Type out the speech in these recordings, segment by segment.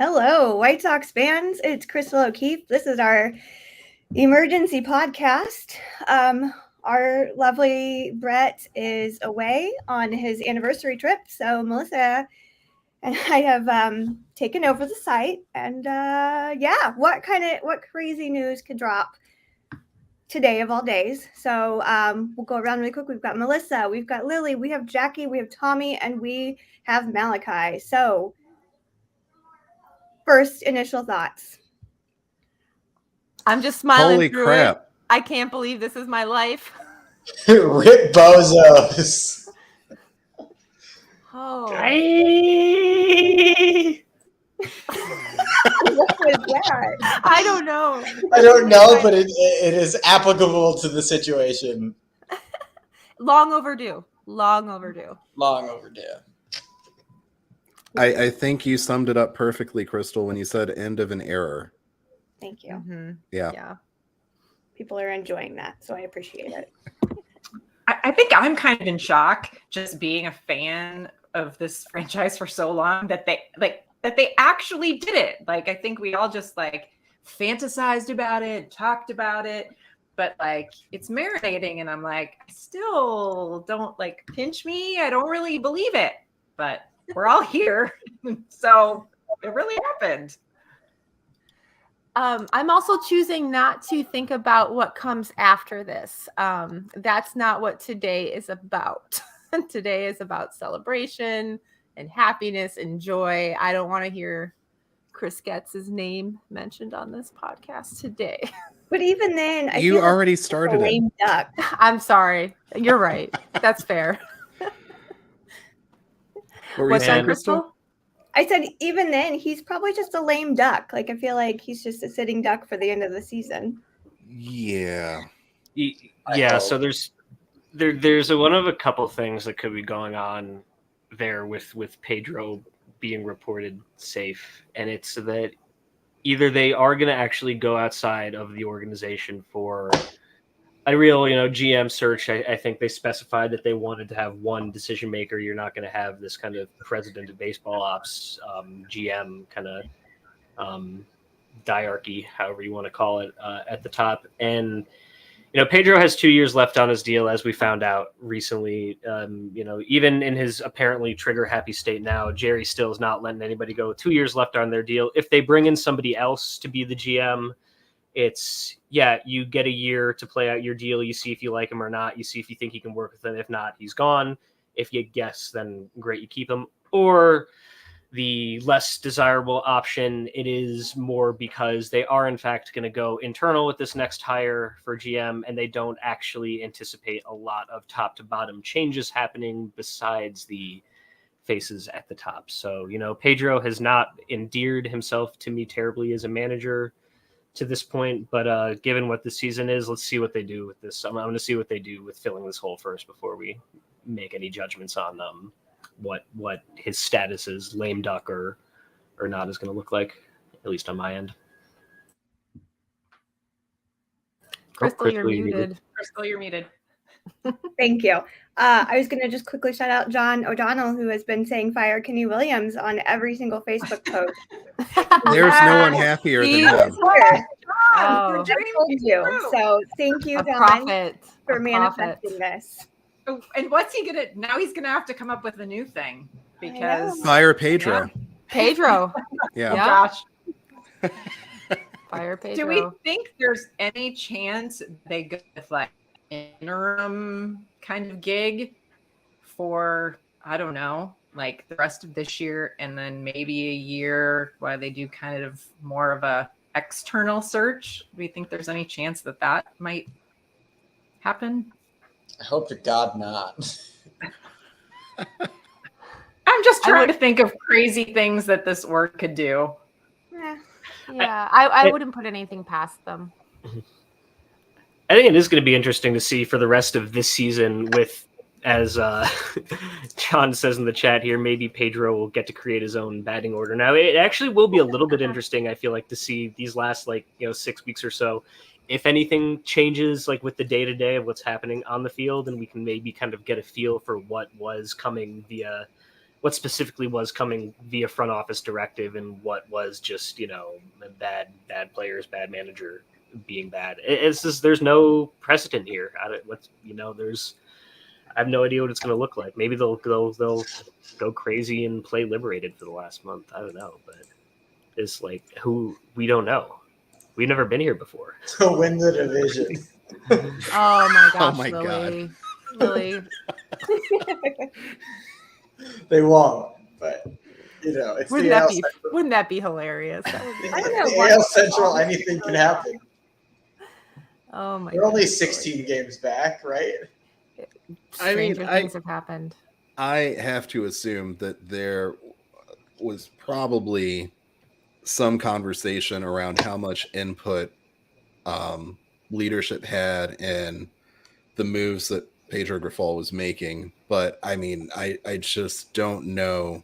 Hello, White Sox fans. It's Crystal O'Keefe. This is our emergency podcast. Our lovely Brett is away on his anniversary trip, so Melissa and I have taken over the site. And what crazy news could drop today of all days? So we'll go around really quick. We've got Melissa, we've got Lily, we have Jackie, we have Tommy, and we have Malachi. So first initial thoughts. I'm just smiling Holy through crap. it. I can't believe this is my life. Rip bozos. Oh. What was that? I don't know. I don't know, but it is applicable to the situation. Long overdue. Long overdue. Long overdue. I think you summed it up perfectly, Crystal, when you said end of an era. Thank you. Mm-hmm. Yeah. People are enjoying that, so I appreciate it. I think I'm kind of in shock just being a fan of this franchise for so long that they actually did it. Like, I think we all just fantasized about it, talked about it, but it's marinating, and I'm like, I still don't pinch me. I don't really believe it, but we're all here. So it really happened. I'm also choosing not to think about what comes after this. That's not what today is about. Today is about celebration and happiness and joy. I don't want to hear Chris Getz's name mentioned on this podcast today. But even then, you already started it. Duck. I'm sorry. You're right. That's fair. What's that, Crystal? I said even then, he's probably just a lame duck. I feel like he's just a sitting duck for the end of the season. Yeah. Yeah, so there's one of a couple things that could be going on there with Pedro being reported safe, and it's that either they are going to actually go outside of the organization for a real, GM search. I think they specified that they wanted to have one decision maker. You're not going to have this kind of president of baseball ops, GM kind of diarchy, however you want to call it, at the top. And Pedro has 2 years left on his deal, as we found out recently. Even in his apparently trigger-happy state now, Jerry still is not letting anybody go. 2 years left on their deal. If they bring in somebody else to be the GM, it's, you get a year to play out your deal. You see if you like him or not. You see if you think you can work with him. If not, he's gone. If you guess, then great, you keep him. Or the less desirable option, it is more because they are in fact going to go internal with this next hire for GM, and they don't actually anticipate a lot of top to bottom changes happening besides the faces at the top. So, Pedro has not endeared himself to me terribly as a manager to this point, but given what the season is, let's see what they do with this. I'm going to see what they do with filling this hole first before we make any judgments on what his status is, lame duck or not, is going to look like, at least on my end. Crystal, you're muted. Crystal, you're muted. Thank you. I was going to just quickly shout out John O'Donnell, who has been saying fire Kenny Williams on every single Facebook post. There's no one happier than him. Oh. So thank you, John, for manifesting this. Oh, and what's he gonna? Now he's gonna have to come up with a new thing because Fire Pedro. Yeah. Pedro. Yeah. Gosh. Fire Pedro. Do we think there's any chance they go with interim kind of gig for, I don't know, the rest of this year, and then maybe a year while they do kind of more of a external search? Do we think there's any chance that might happen? I hope to God not. I'm just trying to think of crazy things that this work could do. Yeah, I wouldn't put anything past them. I think it is going to be interesting to see for the rest of this season with, as John says in the chat here, maybe Pedro will get to create his own batting order. Now, it actually will be a little bit interesting, I feel like, to see these last 6 weeks or so, if anything changes with the day-to-day of what's happening on the field, and we can maybe kind of get a feel for what was coming via what specifically was coming via front office directive and what was just, you know, bad players, bad manager being bad. It's just, there's no precedent here. I have no idea what it's going to look like. Maybe they'll go crazy and play Liberated for the last month. I don't know, but it's like, we don't know. We've never been here before. To win the division. Oh my gosh, Oh my Lily. Lily. They won't, but you know, it's Wouldn't the AL that be Central. wouldn't that be hilarious? That would be I don't hilarious. know. The AL Central, anything can happen. Oh my We're only goodness, 16 games back, right? I mean, Stranger things have happened. I have to assume that there was probably some conversation around how much input leadership had in the moves that Pedro Grifol was making. But I mean, I just don't know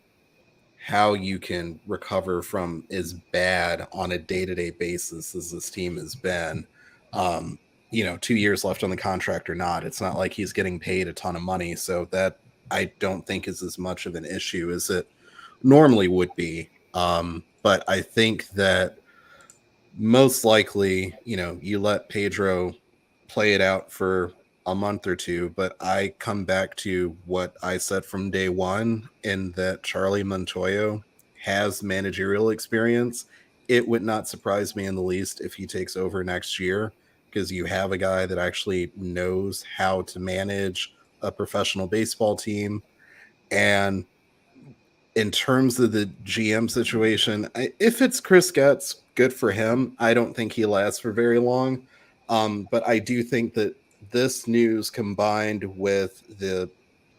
how you can recover from as bad on a day-to-day basis as this team has been. 2 years left on the contract or not. It's not like he's getting paid a ton of money. So that I don't think is as much of an issue as it normally would be. But I think that most likely, you let Pedro play it out for a month or two, but I come back to what I said from day one, in that Charlie Montoyo has managerial experience. It would not surprise me in the least if he takes over next year, because you have a guy that actually knows how to manage a professional baseball team. And in terms of the GM situation, if it's Chris Getz, good for him. I don't think he lasts for very long. But I do think that this news, combined with the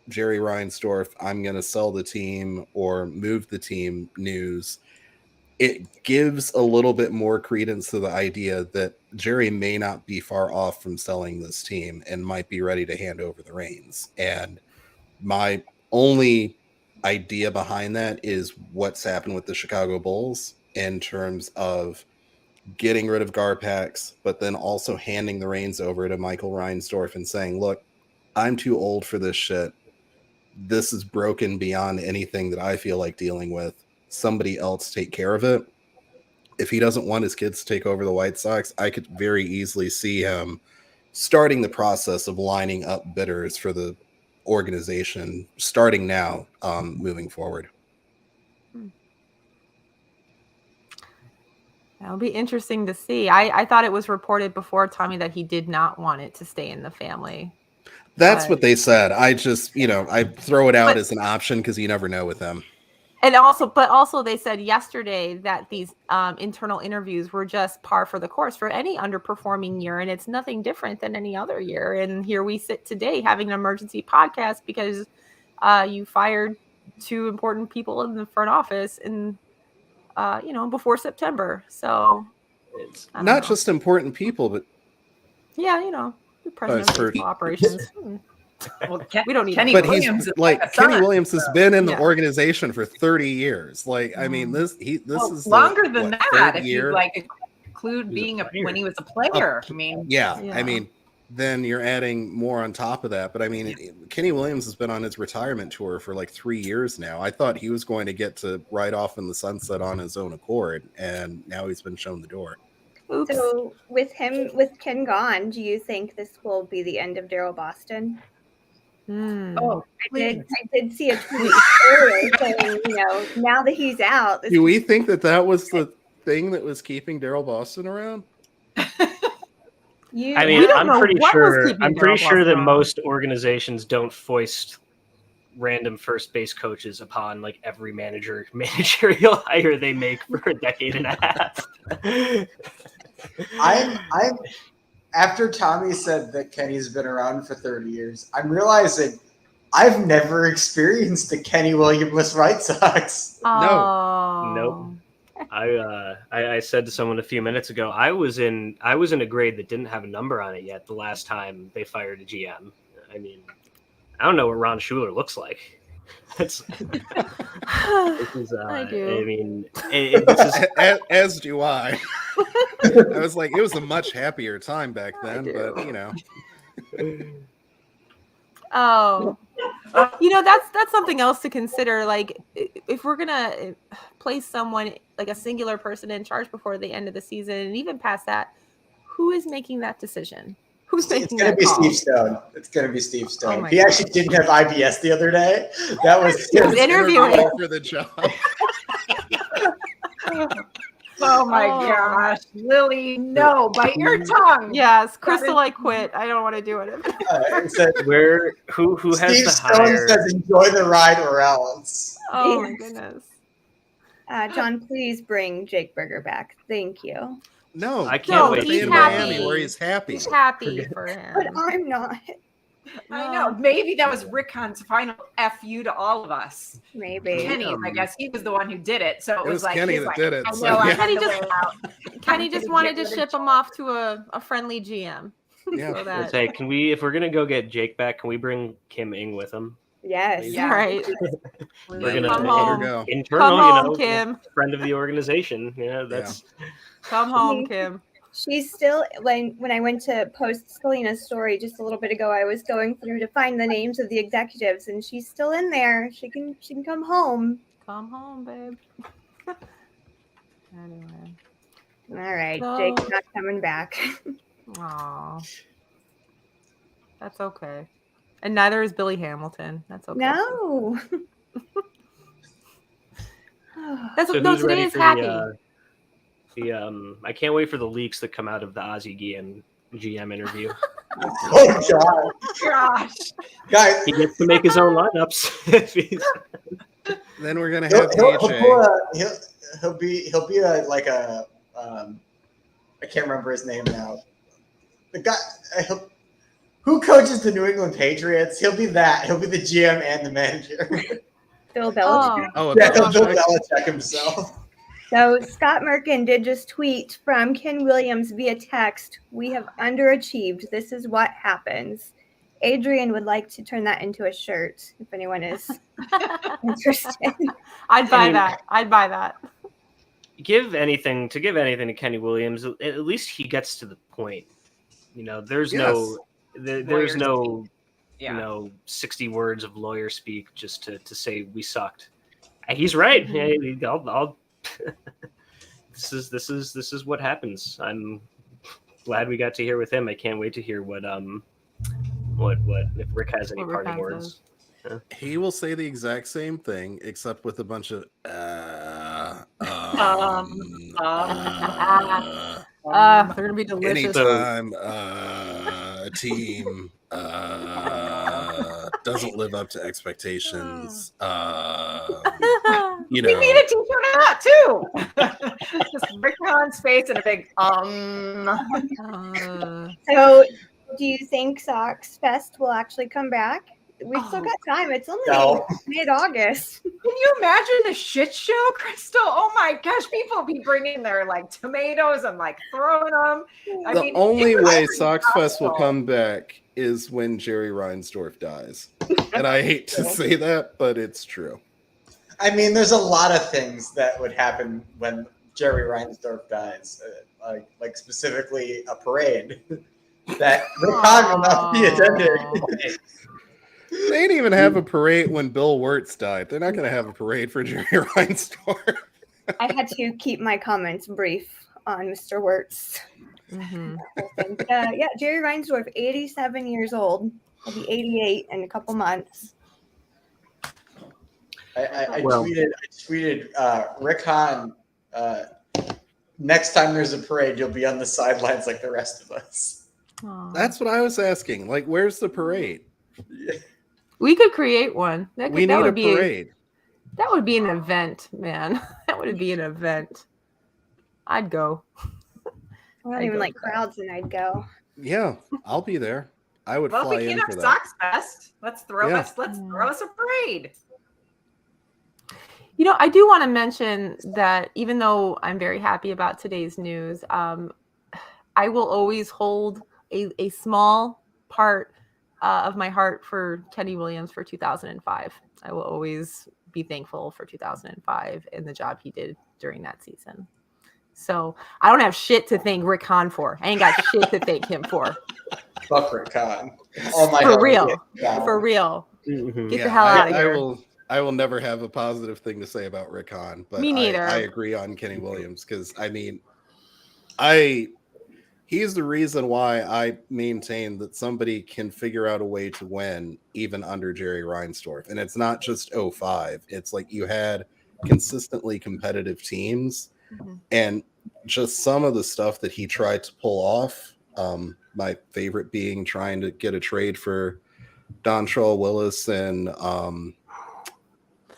Jerry Reinsdorf, I'm going to sell the team or move the team news, it gives a little bit more credence to the idea that Jerry may not be far off from selling this team and might be ready to hand over the reins. And my only idea behind that is what's happened with the Chicago Bulls in terms of getting rid of Garpax, but then also handing the reins over to Michael Reinsdorf and saying, look, I'm too old for this shit. This is broken beyond anything that I feel like dealing with. Somebody else take care of it. If he doesn't want his kids to take over the White Sox, I could very easily see him starting the process of lining up bidders for the organization starting now, moving forward. That'll be interesting to see. I thought it was reported before, Tommy, that he did not want it to stay in the family. That's what they said. I just, I throw it out as an option because you never know with them. And also they said yesterday that these internal interviews were just par for the course for any underperforming year, and it's nothing different than any other year. And here we sit today having an emergency podcast because you fired two important people in the front office and before September. So it's not just important people, but the president of baseball operations. Well, we don't need Kenny but Williams. He's like Kenny Williams has been in the organization for 30 years. Like, I mean, this is longer than that. If year? you include being when he was a player. I mean, I mean, then you're adding more on top of that. But I mean, Kenny Williams has been on his retirement tour for like 3 years now. I thought he was going to get to ride off in the sunset on his own accord, and now he's been shown the door. Oops. So with Ken gone, do you think this will be the end of Daryl Boston? Oh, I did see a tweet earlier saying, now that he's out. Do we think that was the thing that was keeping Daryl Boston around? I'm pretty sure that most organizations don't foist random first base coaches upon like every managerial hire they make for a decade and a half. I'm after Tommy said that Kenny's been around for 30 years, I'm realizing I've never experienced the Kenny Williams White Sox. Oh. Nope. I said to someone a few minutes ago, I was in a grade that didn't have a number on it yet the last time they fired a GM. I mean, I don't know what Ron Schuler looks like. I do. I mean, as do I. I was like, it was a much happier time back then, but Oh, That's something else to consider. Like, if we're gonna place someone, like a singular person in charge before the end of the season, and even past that, who is making that decision? Who's making that call? Steve Stone. It's gonna be Steve Stone. my He actually didn't have IBS the other day. That was He was interviewing. for the job. Oh my gosh, Lily, no, bite your tongue. Yes, Crystal, I quit. I don't want to do it. Who has Steve the Stone higher? says enjoy the ride or else. Oh my goodness. John, please bring Jake Berger back. Thank you. No, I can't wait. Stay in Miami where he's happy. He's happy for him. But I'm not. I know. Maybe that was Rick Hahn's final FU to all of us. Maybe. Kenny, I guess he was the one who did it. So it was like Kenny that did it. I know, So, I yeah. had to wear it out. Kenny just wanted to ship him off to a friendly GM. Yeah. So Let's that, say, can we, if we're gonna go get Jake back, can we bring Kim Ing with him? Yes. Yeah. right. We're gonna Come Let her home. go. internal, Come home, Kim. friend of the organization. Yeah, that's Come home, Kim. She's still, when I went to post Selena's story just a little bit ago, I was going through to find the names of the executives, and she's still in there. She can come home. Come home, babe. Anyway. All right, No. Jake's not coming back. Aw. That's okay. And neither is Billy Hamilton. That's okay. No. That's so. no. Who's Today ready is for happy. I can't wait for the leaks that come out of the Ozzie Guillen GM interview. Oh God, Gosh. guys, He gets to make his own lineups. If he's- Then we're gonna have he'll AJ. be like a I can't remember his name now. The guy who coaches the New England Patriots. He'll be that. He'll be the GM and the manager. Phil Belichick. Oh, Yeah, he'll Belichick. Bill Belichick himself. So Scott Merkin did just tweet from Ken Williams via text, "We have underachieved. This is what happens." Adrian would like to turn that into a shirt if anyone is interested. I'd buy I mean- that. I'd buy that. give anything to Kenny Williams, at least he gets to the point. You know, there's Yes. there's Lawyer no Yeah. 60 words of lawyer speak just to say we sucked. He's right. Mm-hmm. Hey, I'll this is what happens. I'm glad we got to hear with him. I can't wait to hear what if Rick has any What Rick parting Hahn words. He will say the exact same thing, except with a bunch of They're gonna be delicious. anytime a team doesn't live up to expectations. You We know, need a t-shirt of that too. Just Rick Hahn's face and a big So, do you think Sox Fest will actually come back? We've still Oh. got time. It's only No. mid-August. Can you imagine the shit show, Crystal? Oh my gosh, people be bringing their like tomatoes and like throwing them. the only it was way pretty Sox Fest will awful. come back is when Jerry Reinsdorf dies. And I hate to say that, but it's true. I mean, there's a lot of things that would happen when Jerry Reinsdorf dies, like specifically a parade that Rick Hahn will not be attending. They didn't even have a parade when Bill Wirtz died. They're not going to have a parade for Jerry Reinsdorf. I had to keep my comments brief on Mr. Wirtz. Mhm. Yeah, Jerry Reinsdorf, 87 years old. He'll be 88 in a couple months. I Well- tweeted Rick Hahn. Next time there's a parade, you'll be on the sidelines like the rest of us. Aw. That's what I was asking. Like, where's the parade? We could create one. That We need a would be parade. that would be an event, man. That would be an event. I'd go. I don't I'd even go like for that. crowds, and I'd go. Yeah, I'll be there. I would Well, if fly we in can't for have that. Sox Fest, let's throw Yeah. us a parade. You know, I do want to mention that even though I'm very happy about today's news, I will always hold a small part of my heart for Kenny Williams for 2005. I will always be thankful for 2005 and the job he did during that season. So I don't have shit to thank Rick Hahn for. I ain't got shit to thank him for. Fuck Rick Hahn. All my For heart real. is Rick Hahn. For real. Get the hell out of here. I will never have a positive thing to say about Rick Hahn, but Me neither. I agree on Kenny Williams because I mean, he's the reason why I maintain that somebody can figure out a way to win even under Jerry Reinsdorf. And it's not just 05. It's like you had consistently competitive teams and just some of the stuff that he tried to pull off. My favorite being trying to get a trade for Dontrell Willis and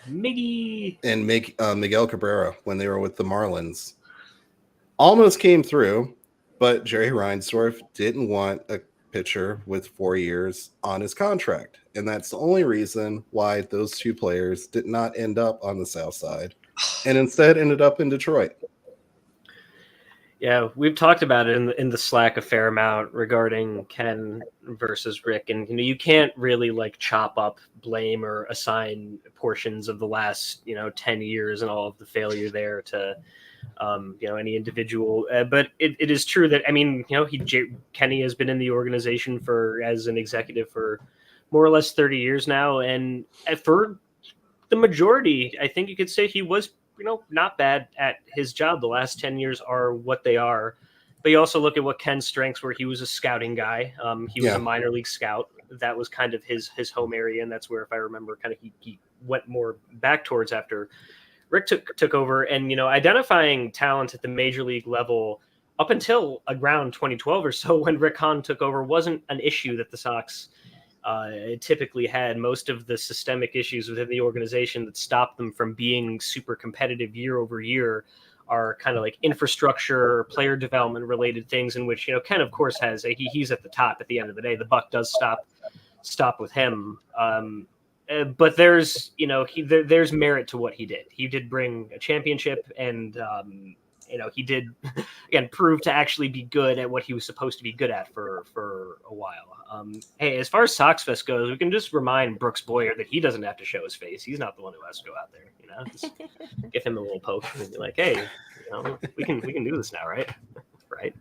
Miguel Cabrera when they were with the Marlins. Almost came through. But Jerry Reinsdorf didn't want a pitcher with 4 years on his contract. And that's the only reason why those two players did not end up on the South Side and instead ended up in Detroit. Yeah, we've talked about it in the Slack a fair amount regarding Ken versus Rick. And you can't really chop up, blame, or assign portions of the last 10 years and all of the failure there to any individual, but it is true that Kenny has been in the organization as an executive for more or less 30 years now, and for the majority, I think you could say he was not bad at his job. The last 10 years are what they are, but you also look at what Ken's strengths were. He was a scouting guy. He was a minor league scout. That was kind of his home area, and that's where, if I remember, kind of he went more back towards after Rick took over. And identifying talent at the major league level up until around 2012 or so, when Rick Hahn took over, wasn't an issue that the Sox typically had. Most of the systemic issues within the organization that stopped them from being super competitive year over year are kind of like infrastructure, player development related things, in which Ken, of course, has he's at the top. At the end of the day, the buck does stop with him. But there's there's merit to what he did. He did bring a championship, and he did again prove to actually be good at what he was supposed to be good at for a while. Hey, as far as Soxfest goes, we can just remind Brooks Boyer that he doesn't have to show his face. He's not the one who has to go out there. Just give him a little poke and be like, hey, we can do this now, right? Right.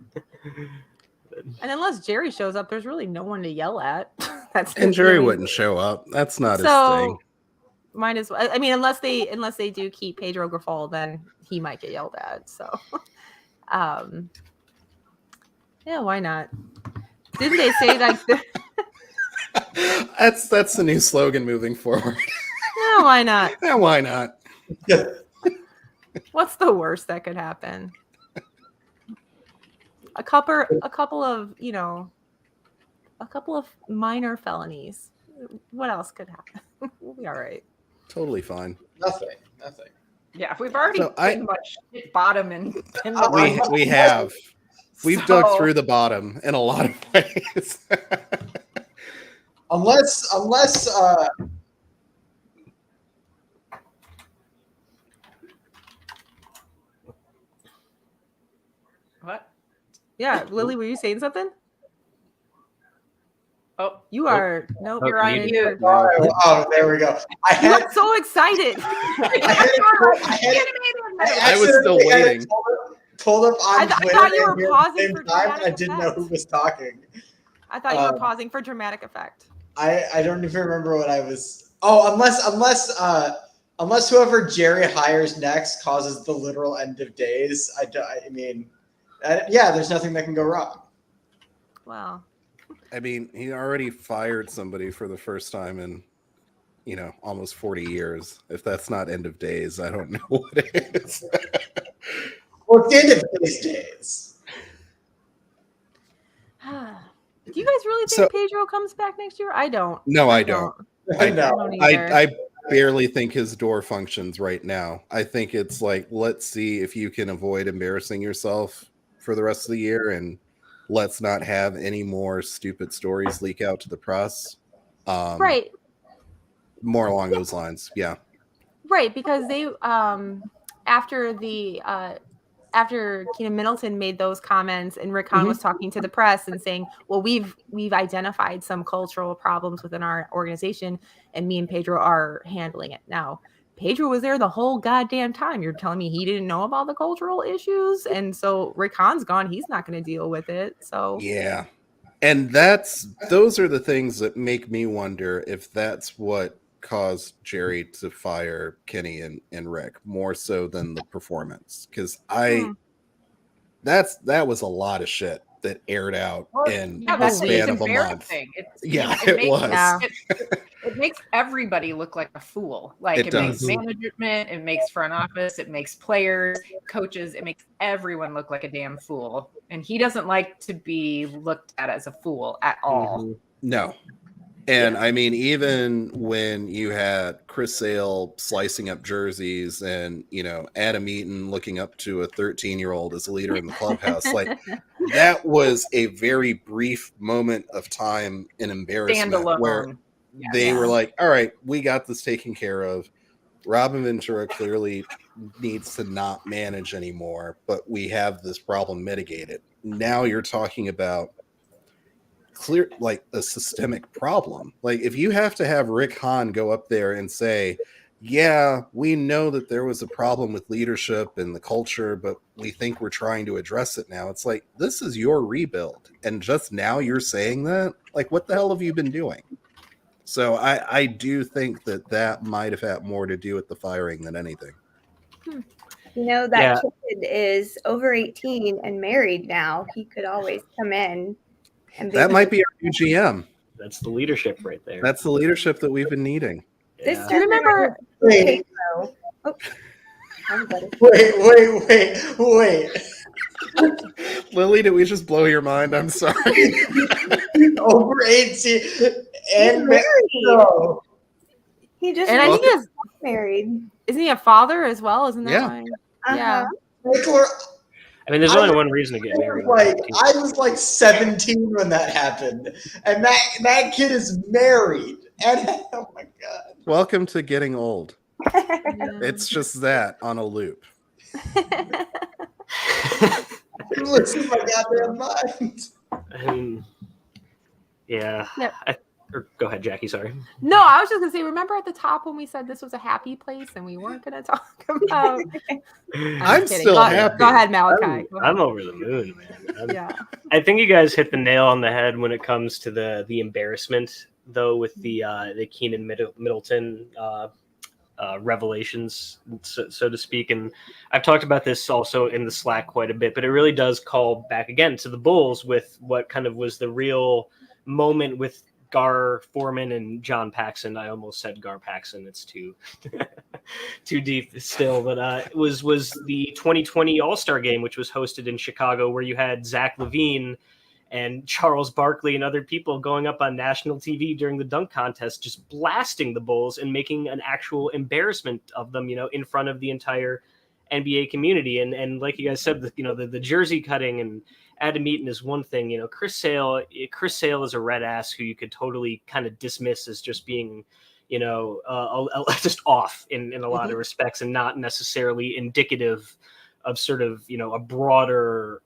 And unless Jerry shows up, there's really no one to yell at. And Jerry wouldn't show up. That's not his thing. Might as well. I mean, unless they do keep Pedro Grifol, then he might get yelled at. So, yeah, why not? Didn't they say that? That's the new slogan moving forward. Yeah, why not? Yeah, why not? What's the worst that could happen? A couple of minor felonies. What else could happen? We'll be all right. Totally fine. Nothing. Yeah, we've already pretty much hit bottom and we have. We've dug through the bottom in a lot of ways. unless what? Yeah, Lily, were you saying something? Oh, you are. Nope, you're on mute. Oh, there we go. I'm so excited. I was still waiting. Pulled up on Twitter. I thought you were pausing for dramatic effect. I didn't know who was talking. I thought you were pausing for dramatic effect. I don't even remember what I was. Oh, unless whoever Jerry hires next causes the literal end of days. There's nothing that can go wrong. Wow. I mean, he already fired somebody for the first time in, almost 40 years. If that's not end of days, I don't know what it is. Well, it's the end of these days. Do you guys really think Pedro comes back next year? I don't. No, I don't. I barely think his door functions right now. I think it's like, let's see if you can avoid embarrassing yourself for the rest of the year, and let's not have any more stupid stories leak out to the press. Right. More along those lines. Yeah. Right. Because they, after Keenan Middleton made those comments and Rick Hahn was talking to the press and saying, well, we've identified some cultural problems within our organization and me and Pedro are handling it. Now, Pedro was there the whole goddamn time. You're telling me he didn't know about the cultural issues? And so Rick Hahn's gone. He's not going to deal with it. So yeah. And those are the things that make me wonder if that's what caused Jerry to fire Kenny and Rick more so than the performance. Because that was a lot of shit that aired out in the span of a month. It was. It makes everybody look like a fool. Like it makes management, it makes front office, it makes players, coaches, it makes everyone look like a damn fool. And he doesn't like to be looked at as a fool at all. No. And I mean, even when you had Chris Sale slicing up jerseys and, Adam Eaton looking up to a 13-year-old as a leader in the clubhouse, like that was a very brief moment of time and embarrassment where they were like, all right, we got this taken care of. Robin Ventura clearly needs to not manage anymore, but we have this problem mitigated. Now you're talking about clear, like a systemic problem. Like if you have to have Rick Hahn go up there and say, yeah, we know that there was a problem with leadership and the culture, but we think we're trying to address it now. It's like, this is your rebuild. And just now you're saying that? Like, what the hell have you been doing? So I do think that might have had more to do with the firing than anything. That kid is over 18 and married now. He could always come in. And that might be our new GM. That's the leadership right there. That's the leadership that we've been needing. Do you remember? Wait. Lily, did we just blow your mind? I'm sorry. Over 18 and married. No. He just and I think he's married. Isn't he a father as well? Isn't that yeah? Yeah. I mean, there's only one reason to get married. I was like 17 when that happened, and that kid is married. And oh my god! Welcome to getting old. It's just that on a loop. Listen to my goddamn mind. Go ahead, Jackie. Sorry. No, I was just gonna say. Remember at the top when we said this was a happy place and we weren't gonna talk about? I'm still happy. Go ahead, Malachi. I'm over the moon, man. I think you guys hit the nail on the head when it comes to the embarrassment, though, with the Keenan Middleton revelations, so to speak. And I've talked about this also in the Slack quite a bit, but it really does call back again to the Bulls with what kind of was the real moment with Gar Forman and John Paxson. I almost said Gar Paxson. It's too deep still, but it was the 2020 All-Star game, which was hosted in Chicago, where you had Zach LaVine and Charles Barkley and other people going up on national TV during the dunk contest, just blasting the Bulls and making an actual embarrassment of them, in front of the entire NBA community. And like you guys said, the jersey cutting and Adam Eaton is one thing. Chris Sale is a red ass who you could totally kind of dismiss as just being, just off in a lot of respects and not necessarily indicative of sort of, a broader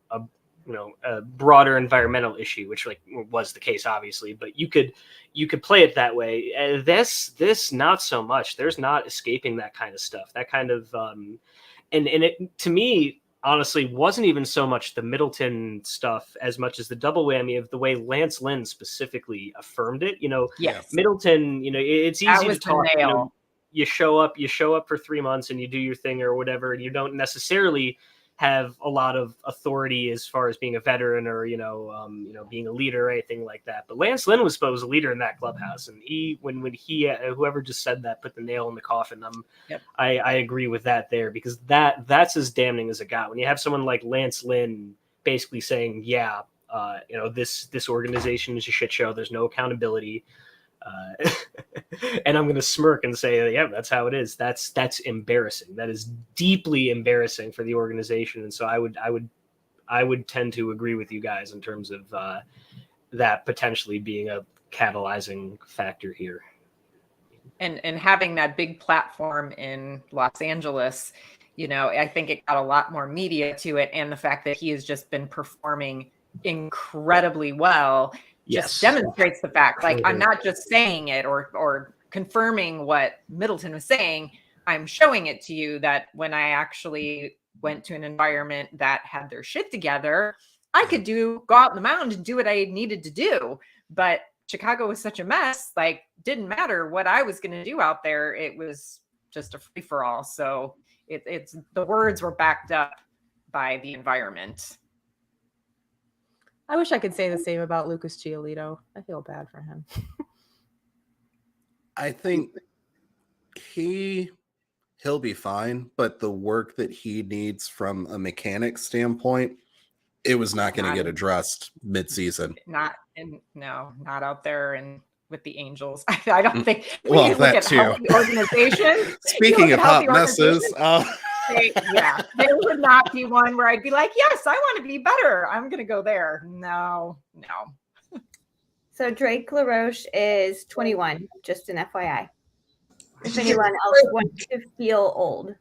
environmental issue, which was the case, obviously, but you could play it that way. This not so much. There's not escaping that kind of stuff, that kind of, and it, to me, honestly, wasn't even so much the Middleton stuff as much as the double whammy of the way Lance Lynn specifically affirmed it. Yes. Middleton, it's easy to talk. You show up for 3 months and you do your thing or whatever, and you don't necessarily have a lot of authority as far as being a veteran or being a leader or anything like that. But Lance Lynn was supposed to be a leader in that clubhouse, and when he whoever just said that put the nail in the coffin. I agree with that there, because that's as damning as it got when you have someone like Lance Lynn basically saying, this organization is a shit show. There's no accountability. And I'm going to smirk and say, yeah, that's how it is. That's embarrassing. That is deeply embarrassing for the organization. And so I would tend to agree with you guys in terms of that potentially being a catalyzing factor here. And having that big platform in Los Angeles, I think it got a lot more media to it. And the fact that he has just been performing incredibly well just demonstrates the fact, I'm not just saying it or confirming what Middleton was saying. I'm showing it to you that when I actually went to an environment that had their shit together, I could go out on the mound and do what I needed to do. But Chicago was such a mess, like didn't matter what I was going to do out there. It was just a free for all. So it's the words were backed up by the environment. I wish I could say the same about Lucas Giolito. I feel bad for him. I think he'll be fine, but the work that he needs from a mechanic standpoint, it was not going to get addressed mid-season. Not out there and with the Angels. I don't think. Well, that too. Organization. Speaking of hot messes, they would not be one where I'd be like, yes, I want to be better. I'm going to go there. No. So Drake LaRoche is 21, just an FYI. If anyone else wants to feel old.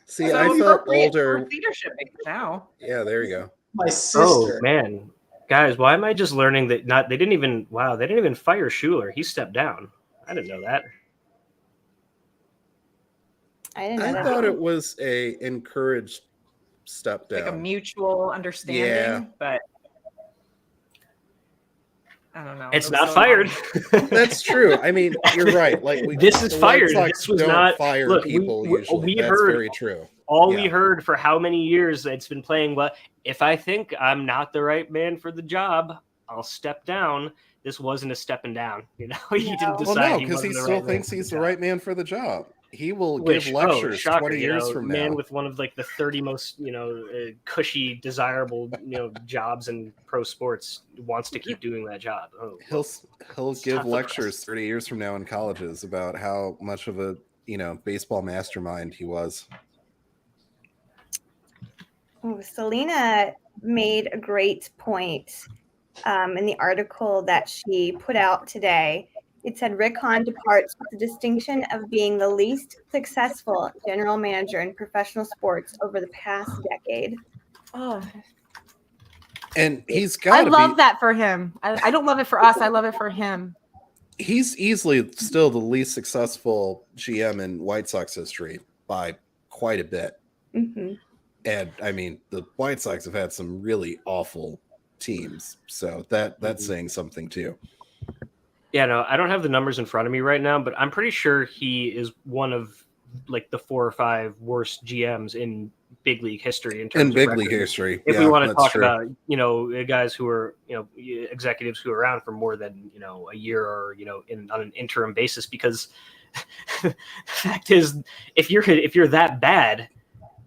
See, so I felt older. Leadership now. Yeah, there you go. My sister. Oh man, guys, why am I just learning that they didn't even fire Schuler. He stepped down. I didn't know that. I thought it was a encouraged step down, like a mutual understanding, but I don't know. It's not fired. That's true. I mean, you're right. Like this is fired. This was not fire look, people usually. We That's heard very true. We heard for how many years it's been playing. Well, if I think I'm not the right man for the job, I'll step down. This wasn't a stepping down. He didn't decide. Well, no, because he still thinks he's the right man for the job. He will give lectures shocker, 20 years from now. Man with one of like the 30 most, cushy, desirable, jobs in pro sports wants to keep doing that job. Oh, he'll give lectures 30 years from now in colleges about how much of a, baseball mastermind he was. Oh, Selena made a great point in the article that she put out today. It said Rick Hahn departs with the distinction of being the least successful general manager in professional sports over the past decade. Oh, and he's got. I love that for him. I don't love it for us. I love it for him. He's easily still the least successful GM in White Sox history by quite a bit. Mm-hmm. And I mean, the White Sox have had some really awful teams, so that's saying something too. Yeah, no, I don't have the numbers in front of me right now, but I'm pretty sure he is one of like the 4 or 5 worst GMs in big league history. In big league history, if we want to talk about guys who are executives who are around for more than a year or on an interim basis, because the fact is, if you're that bad,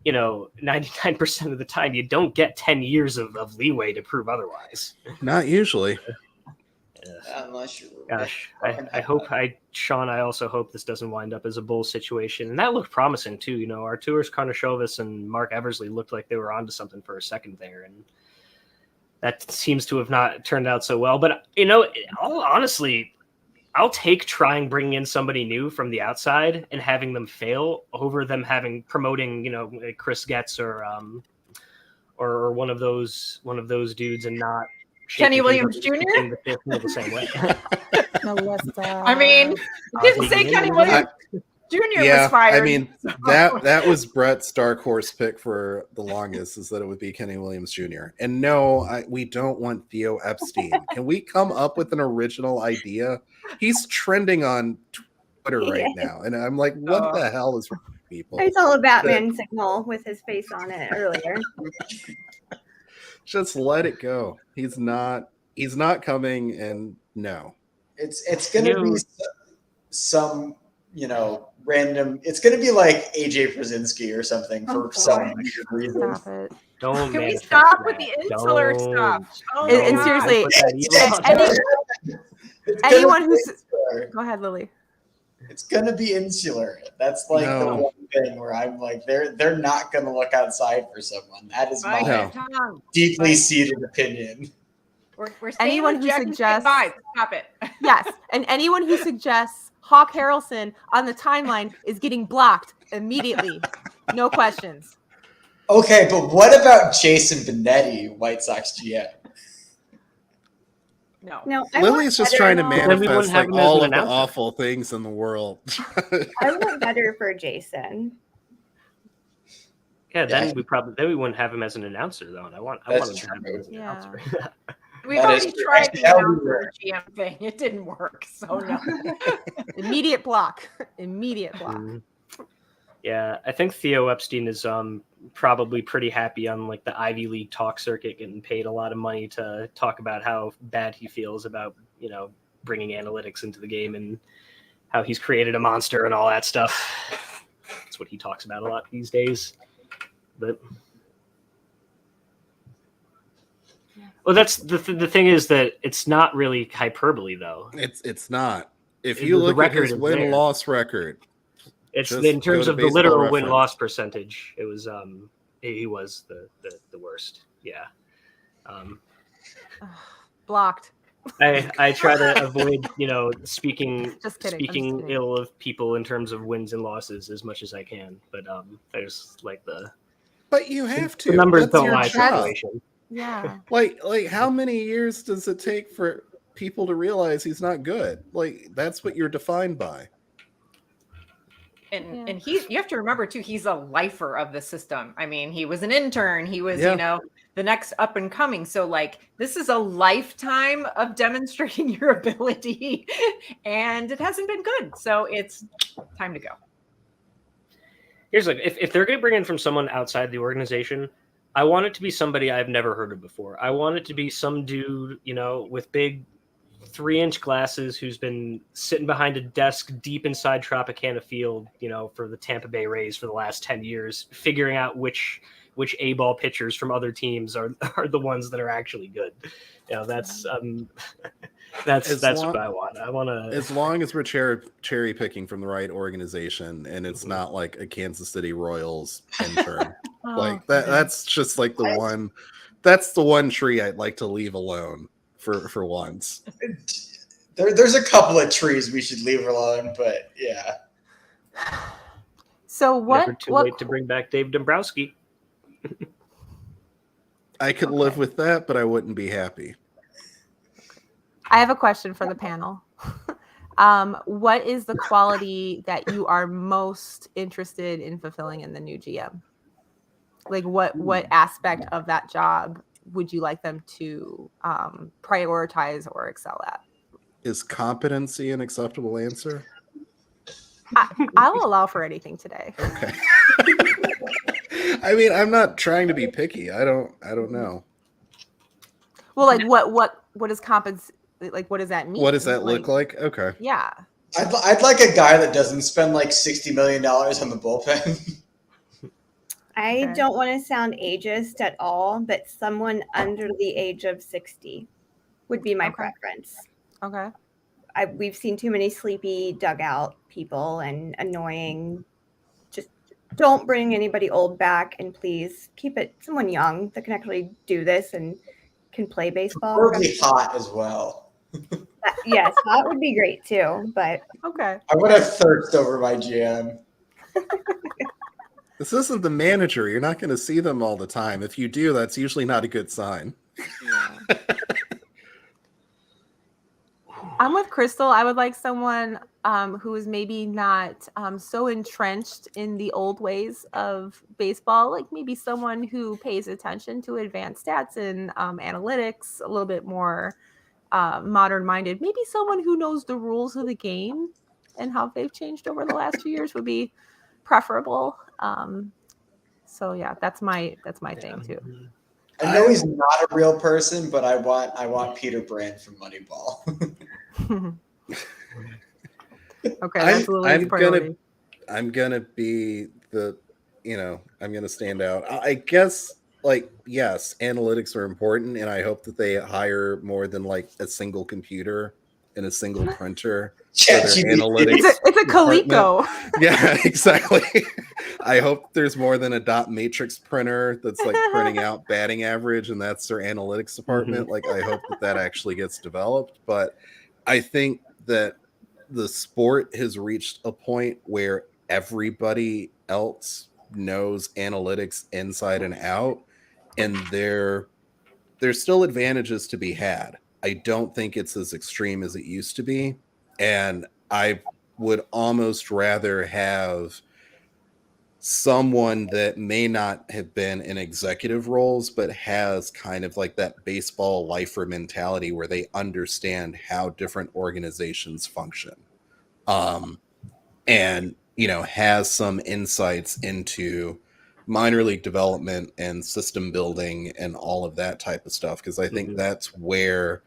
99% of the time you don't get 10 years of leeway to prove otherwise. Not usually. Unless you. Gosh, I also hope this doesn't wind up as a bull situation. And that looked promising too. Arturas Karnisovas and Mark Eversley looked like they were onto something for a second there, and that seems to have not turned out so well. But honestly, I'll take bringing in somebody new from the outside and having them fail over them promoting Chris Getz or one of those dudes and not. Kenny Williams Jr. The same way. I mean, didn't say Kenny Williams Jr. was fired. I mean, that was Brett's dark horse pick for the longest, is that it would be Kenny Williams Jr. And no, we don't want Theo Epstein. Can we come up with an original idea? He's trending on Twitter right now, and I'm like, what the hell is wrong with people? I saw a Batman signal with his face on it earlier. Just let it go. He's not coming, and no. It's gonna be some random. It's gonna be like AJ Przinsky or something for some reason. Stop it. Can we stop with the insular stuff? And seriously, anyone who's go ahead, Lily. It's gonna be insular. That's like the one thing where I'm like, they're not gonna look outside for someone. That is my deeply seated opinion. We're anyone who suggests stop it. Yes, and anyone who suggests Hawk Harrelson on the timeline is getting blocked immediately. No questions. Okay, but what about Jason Benetti, White Sox GM? No. Lily's just trying to manifest like all of the awful things in the world. I want better for Jason. Yeah, then we wouldn't have him as an announcer though, and I want him to have him as an announcer. We've That already is true. tried the That would announcer work. GM thing. It didn't work. So no. Immediate block. Immediate block. Yeah, I think Theo Epstein is probably pretty happy on like the Ivy League talk circuit, getting paid a lot of money to talk about how bad he feels about, you know, bringing analytics into the game and how he's created a monster and all that stuff. That's what he talks about a lot these days. But well, that's the thing is that it's not really hyperbole though. It's not. If The you look at record his is win-loss record, it's just in terms go to of the Baseball literal Reference. win-loss percentage. It was he was the worst. Yeah. Blocked. I try to avoid, you know, speaking Just kidding. speaking ill of people in terms of wins and losses as much as I can. But there's like but you have to. the numbers That's don't your lie job. situation. Yeah. Like how many years does it take for people to realize he's not good? Like that's what you're defined by. And you have to remember too, he's a lifer of the system. I mean, he was an intern, he was, you know, the next up and coming. So like this is a lifetime of demonstrating your ability and it hasn't been good. So it's time to go. Here's like if they're gonna bring in from someone outside the organization, I want it to be somebody I've never heard of before. I want it to be some dude, you know, with big 3-inch glasses who's been sitting behind a desk deep inside Tropicana Field, you know, for the Tampa Bay Rays for the last 10 years, figuring out which A-ball pitchers from other teams are the ones that are actually good. You know, that's what I want. I want to, as long as we're cherry picking from the right organization and it's not like a Kansas City Royals intern. Like that's just like that's the one tree I'd like to leave alone for once. There's a couple of trees we should leave alone, but yeah. So what? Never too late to bring back Dave Dombrowski. I could live with that, but I wouldn't be happy. I have a question for the panel. What is the quality that you are most interested in fulfilling in the new GM? Like what aspect of that job would you like them to prioritize or excel at? Is competency an acceptable answer? I'll allow for anything today. Okay. I mean, I'm not trying to be picky. I don't know. Well, like what is competence? Like, what does that mean? What does that look like? Okay. Yeah. I'd like a guy that doesn't spend like $60 million on the bullpen. I don't want to sound ageist at all, but someone under the age of 60 would be my preference. Okay. We've seen too many sleepy dugout people and annoying. Just don't bring anybody old back, and please keep it someone young that can actually do this and can play baseball. Preferably hot as well. Yes, that would be great too. But okay, I would have thirst over my GM. This isn't the manager. You're not going to see them all the time. If you do, that's usually not a good sign. Yeah. I'm with Crystal. I would like someone who is maybe not so entrenched in the old ways of baseball, like maybe someone who pays attention to advanced stats and analytics, a little bit more modern-minded. Maybe someone who knows the rules of the game and how they've changed over the last few years would be preferable. So yeah, that's my thing too. I know he's not a real person, but I want Peter Brand from Moneyball. Okay, that's Lily's priority. I'm gonna be I'm gonna stand out. I guess, like, yes, analytics are important, and I hope that they hire more than like a single computer and a single printer for their analytics. It's a Coleco. Yeah, exactly. I hope there's more than a dot matrix printer that's like printing out batting average, and that's their analytics department. Like, I hope that actually gets developed. But I think that the sport has reached a point where everybody else knows analytics inside and out, and there's still advantages to be had. I don't think it's as extreme as it used to be, and I would almost rather have someone that may not have been in executive roles, but has kind of like that baseball lifer mentality where they understand how different organizations function. And, you know, has some insights into minor league development and system building and all of that type of stuff. Because I think that's where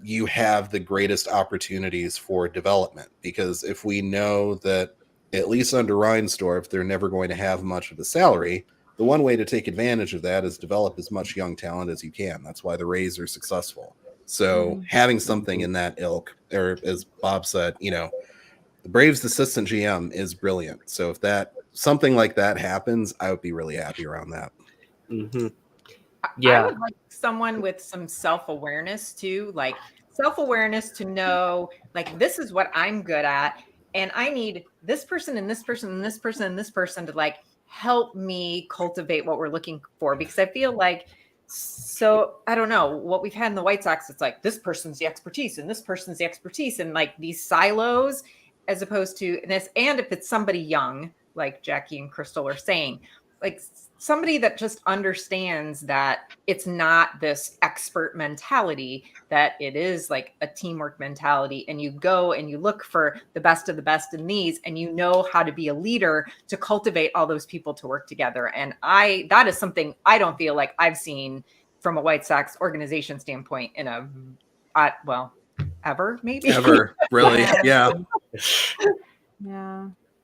you have the greatest opportunities for development. Because if we know that, at least under Reinsdorf, they're never going to have much of a salary, the one way to take advantage of that is develop as much young talent as you can. That's why the Rays are successful. So having something in that ilk, or as Bob said, you know, the Braves assistant GM is brilliant. So if that something like that happens, I would be really happy around that. I would like someone with some self-awareness too, like self-awareness to know, like, this is what I'm good at, and I need this person and this person and this person and this person to like help me cultivate what we're looking for. Because I feel like, so I don't know what we've had in the White Sox. It's like this person's the expertise and this person's the expertise, and like these silos, as opposed to this. And if it's somebody young, like Jackie and Crystal are saying, like somebody that just understands that it's not this expert mentality, that it is like a teamwork mentality, and you go and you look for the best of the best in these, and you know how to be a leader to cultivate all those people to work together. And that is something I don't feel like I've seen from a White Sox organization standpoint in ever, maybe. Ever, really? Yeah.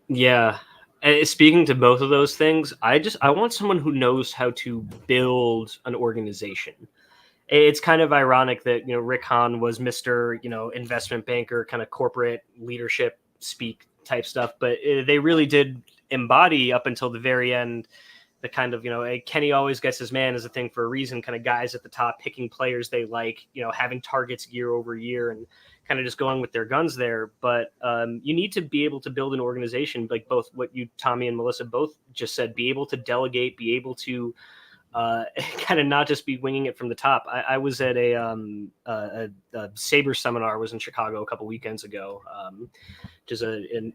Yeah. And speaking to both of those things, I want someone who knows how to build an organization. It's kind of ironic that, you know, Rick Hahn was Mr., you know, investment banker, kind of corporate leadership speak type stuff, but they really did embody up until the very end the kind of, you know, Kenny always gets his man is a thing for a reason, kind of guys at the top picking players they like, you know, having targets year over year and kind of just going with their guns there. But you need to be able to build an organization, like both what you, Tommy and Melissa, both just said, be able to delegate, be able to kind of not just be winging it from the top. I was at a Sabre seminar, was in Chicago a couple weekends ago, which is a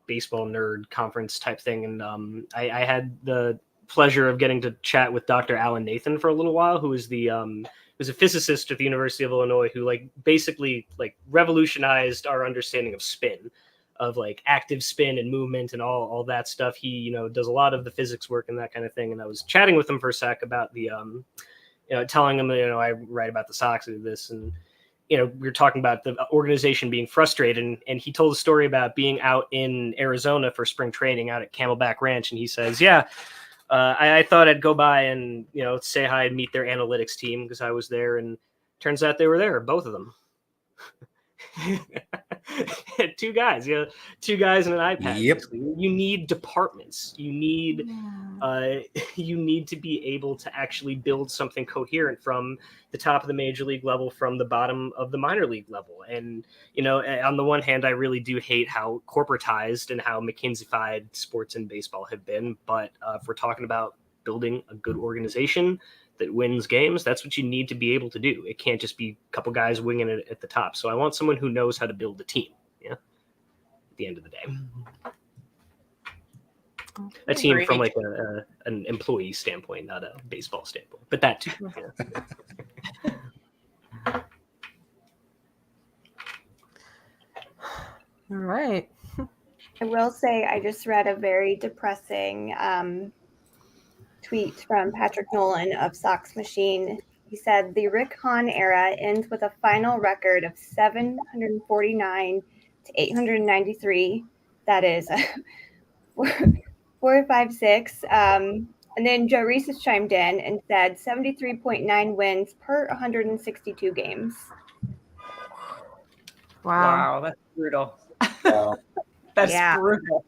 baseball nerd conference type thing. And I had the pleasure of getting to chat with Dr. Alan Nathan for a little while, who is was a physicist at the University of Illinois, who like basically like revolutionized our understanding of spin, of like active spin and movement and all that stuff. He, you know, does a lot of the physics work and that kind of thing. And I was chatting with him for a sec about the, you know, telling him, you know, I write about the Sox and this, and, you know, we were talking about the organization being frustrated. And he told a story about being out in Arizona for spring training out at Camelback Ranch. And he says, yeah, I thought I'd go by and, you know, say hi and meet their analytics team because I was there, and turns out they were there, both of them. Two guys and an iPad. Yep. You need departments. You need to be able to actually build something coherent from the top of the major league level, from the bottom of the minor league level. And, you know, on the one hand, I really do hate how corporatized and how McKinsey-fied sports and baseball have been. But if we're talking about building a good organization that wins games, that's what you need to be able to do. It can't just be a couple guys winging it at the top. So I want someone who knows how to build a team. Yeah. At the end of the day, a team from like an employee standpoint, not a baseball standpoint, but that too. Yeah. All right. I will say I just read a very depressing tweet from Patrick Nolan of Sox Machine. He said the Rick Hahn era ends with a final record of 749 to 893. That is 456. And then Joe Reese has chimed in and said 73.9 wins per 162 games. Wow, that's brutal. Wow. That's brutal.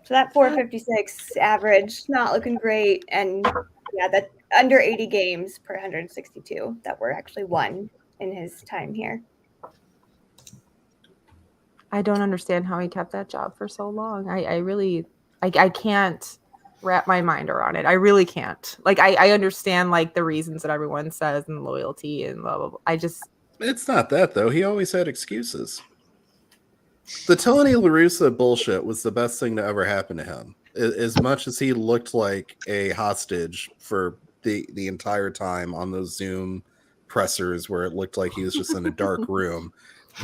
So that 456 average, not looking great. And yeah, that under 80 games per 162 that were actually won in his time here. I don't understand how he kept that job for so long. I can't wrap my mind around it. I really can't. Like, I understand like the reasons that everyone says and loyalty and blah, blah, blah. It's not that though. He always had excuses. The Tony La Russa bullshit was the best thing to ever happen to him. As much as he looked like a hostage for the entire time on those Zoom pressers where it looked like he was just in a dark room,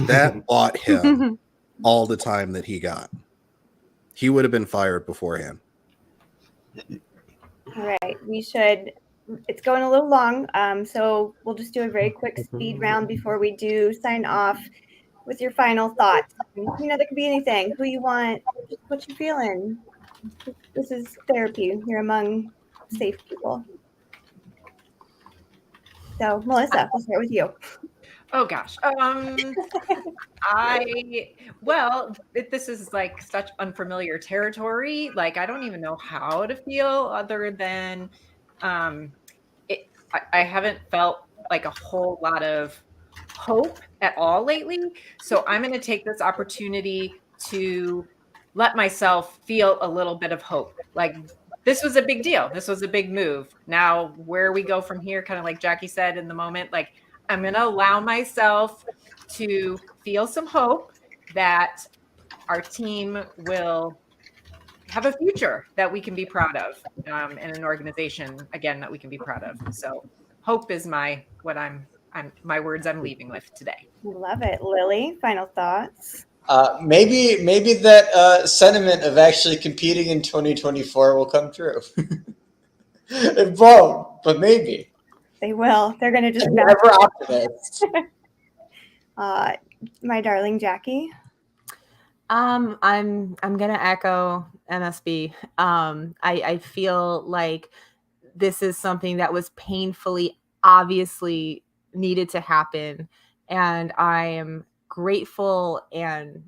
that bought him all the time that he got. He would have been fired beforehand. All right, it's going a little long, so we'll just do a very quick speed round before we do sign off with your final thoughts. That could be anything. Who you want, what you feeling. This is therapy. You're among safe people. So, Melissa, we'll start with you. Oh gosh. This is like such unfamiliar territory. Like I don't even know how to feel other than I haven't felt like a whole lot of hope at all lately. So I'm going to take this opportunity to let myself feel a little bit of hope. Like this was a big deal. This was a big move. Now where we go from here, kind of like Jackie said in the moment, like I'm going to allow myself to feel some hope that our team will have a future that we can be proud of, and an organization again that we can be proud of. So hope is my words I'm leaving with today. Love it. Lily, final thoughts. Maybe that sentiment of actually competing in 2024 will come true. It won't, but maybe. They will. They're going to just never optimists. My darling Jackie. I'm gonna echo MSB. I feel like this is something that was painfully, obviously needed to happen, and I am grateful and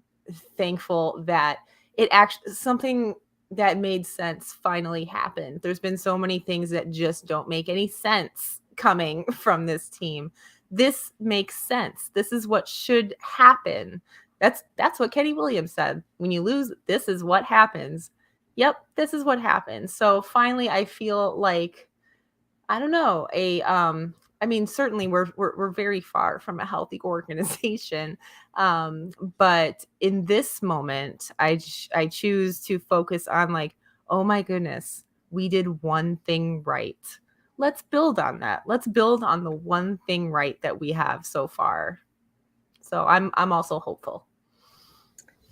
thankful that it actually something that made sense finally happened. There's been so many things that just don't make any sense coming from this team. This makes sense. This is what should happen. That's what Kenny Williams said. When you lose, this is what happens. Yep, this is what happens. So finally, I feel like, I don't know, certainly we're very far from a healthy organization. But in this moment, I choose to focus on like, oh my goodness, we did one thing right. Let's build on that. Let's build on the one thing right that we have so far. So I'm also hopeful.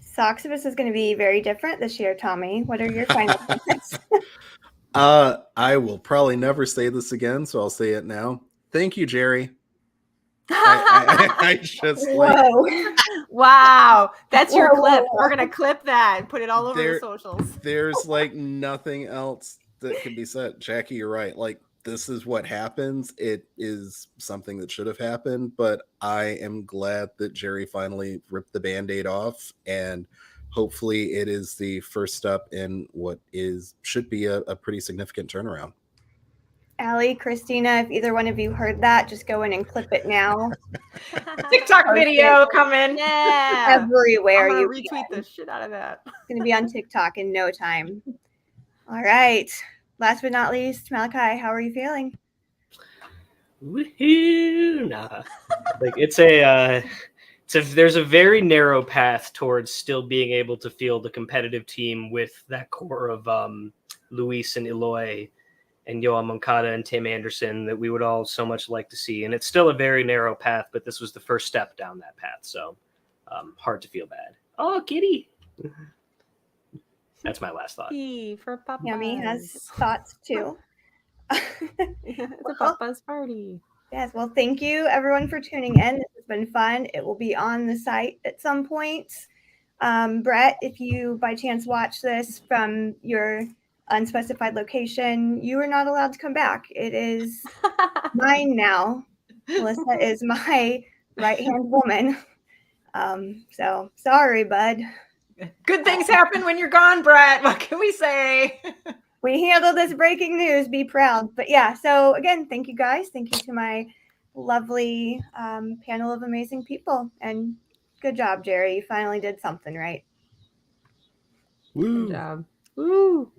Soxibus is going to be very different this year, Tommy. What are your final thoughts? I will probably never say this again, so I'll say it now. Thank you, Jerry. I just wow, that's your clip. We're gonna clip that and put it all over the socials. There's like nothing else that can be said. Jackie, you're right. Like this is what happens. It is something that should have happened, but I am glad that Jerry finally ripped the Band-Aid off, and hopefully it is the first step in what should be a pretty significant turnaround. Allie, Christina, if either one of you heard that, just go in and clip it now. TikTok video coming. Yeah. Everywhere. I'm gonna retweet the shit out of that. It's going to be on TikTok in no time. All right. Last but not least, Malachi, how are you feeling? Woohoo! Nah. Like there's a very narrow path towards still being able to field a competitive team with that core of Luis and Eloy and Yoan Moncada and Tim Anderson that we would all so much like to see. And it's still a very narrow path, but this was the first step down that path. So hard to feel bad. Oh, kitty. That's my last thought. For Papa's. Yummy has thoughts too. It's a Papa's party. Yes, well, thank you everyone for tuning in. This has been fun. It will be on the site at some point. Brett, if you by chance watch this from your unspecified location, you are not allowed to come back. It is mine now. Melissa is my right-hand woman. So sorry, bud. Good things happen when you're gone, Brett. What can we say? We handled this breaking news. Be proud. But yeah, so again, thank you guys. Thank you to my lovely panel of amazing people. And good job, Jerry. You finally did something right. Woo. Good job. Woo.